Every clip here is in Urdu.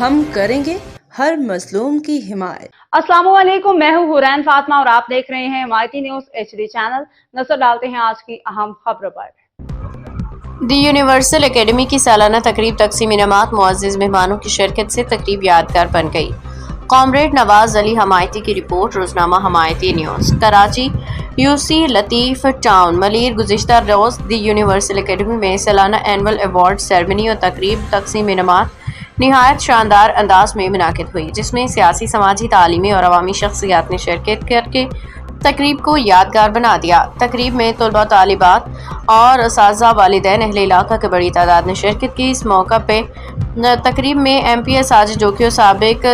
ہم کریں گے ہر مظلوم کی حمایت۔ السلام علیکم، میں ہوں حورین فاطمہ اور آپ دیکھ رہے ہیں حمایتی نیوز HD چینل۔ نظر ڈالتے ہیں آج کی اہم خبروں پر۔ دی یونیورسل اکیڈمی کی سالانہ تقریب تقسیم انعامات معزز مہمانوں کی شرکت سے تقریب یادگار بن گئی۔ کامریڈ نواز علی حمایتی کی رپورٹ۔ روزنامہ حمایتی نیوز، کراچی۔ UC لطیف ٹاؤن ملیر گزشتہ روز دی یونیورسل اکیڈمی میں سالانہ اینول ایوارڈ سیریمنی اور تقریب تقسیم انعامات نہایت شاندار انداز میں منعقد ہوئی، جس میں سیاسی، سماجی، تعلیمی اور عوامی شخصیات نے شرکت کر کے تقریب کو یادگار بنا دیا۔ تقریب میں طلباء، طالبات اور اساتذہ، والدین، اہل علاقہ کی بڑی تعداد نے شرکت کی۔ اس موقع پہ تقریب میں MP ساجد جوکیو، سابق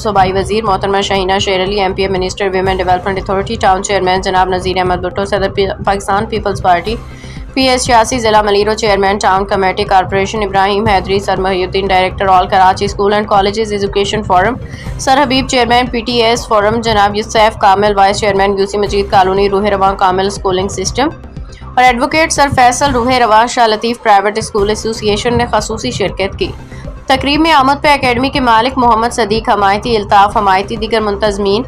صوبائی وزیر محترمہ شاہینہ شیر علی، MP minister women development authority, town chairman جناب نذیر احمد بھٹو، صدر پاکستان پیپلز پارٹی PS 86 ضلع ملیرو، chairman town committee corporation Ibrahim Haidari, sir Mohi Uddin, director all Karachi school and colleges education forum, sir Habib, chairman PTS forum جناب یوسف کامل، وائس چیئرمین UC مجید کالونی روح رواں کامل اسکولنگ سسٹم اور ایڈوکیٹ سر فیصل روح رواں شاہ لطیف پرائیویٹ اسکول ایسوسی ایشن نے خصوصی شرکت کی۔ تقریب میں آمد پہ اکیڈمی کے مالک محمد صدیق حمایتی، الطاف حمایتی، دیگر منتظمین،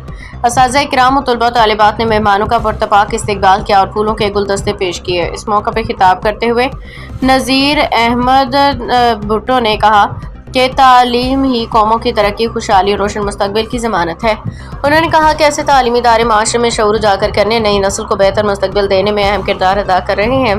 اساتذہ کرام و طلباء طالبات نے مہمانوں کا پرتپاک استقبال کیا اور پھولوں کے گلدستے پیش کیے۔ اس موقع پہ خطاب کرتے ہوئے نذیر احمد بھٹو نے کہا کہ تعلیم ہی قوموں کی ترقی، خوشحالی اور روشن مستقبل کی ضمانت ہے۔ انہوں نے کہا کہ ایسے تعلیمی ادارے معاشرے میں شعور اجاگر کرنے، نئی نسل کو بہتر مستقبل دینے میں اہم کردار ادا کر رہے ہیں۔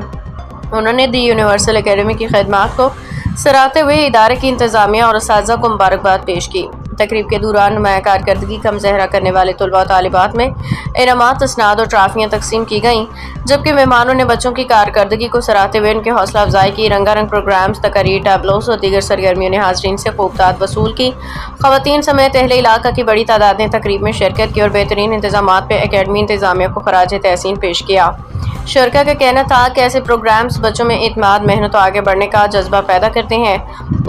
انہوں نے دی یونیورسل اکیڈمی کی خدمات کو سراہتے ہوئے ادارے کی انتظامیہ اور اساتذہ کو مبارکباد پیش کی۔ تقریب کے دوران نمایاں کارکردگی کا مظاہرہ کرنے والے طلباء و طالبات میں انعامات، اسناد اور ٹرافیاں تقسیم کی گئیں، جبکہ مہمانوں نے بچوں کی کارکردگی کو سراہتے ہوئے ان کی حوصلہ افزائی کی۔ رنگا رنگ پروگرامز، تقاریر، ٹیبلوز اور دیگر سرگرمیوں نے حاضرین سے خوب داد وصول کی۔ خواتین سمیت اہل علاقہ کی بڑی تعداد نے تقریب میں شرکت کی اور بہترین انتظامات پہ اکیڈمی انتظامیہ کو خراج تحسین پیش کیا۔ شرکا کا کہنا تھا کہ ایسے پروگرامز بچوں میں اعتماد، محنت و آگے بڑھنے کا جذبہ پیدا کرتے ہیں۔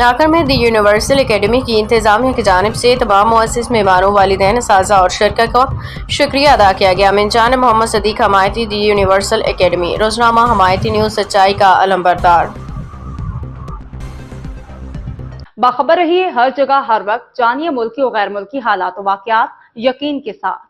آخر میں دی یونیورسل اکیڈمی کی انتظامیہ کی جانب سے تمام معزز مہمانوں، والدین، اساتذہ اور شرکا کا شکریہ ادا کیا گیا۔ من جانب محمد صدیق حمایتی، دی یونیورسل اکیڈمی۔ روزنامہ حمایتی نیوز، سچائی کا علمبردار۔ باخبر رہیے ہر جگہ ہر وقت، جانیے ملکی و غیر ملکی حالات و واقعات یقین کے ساتھ۔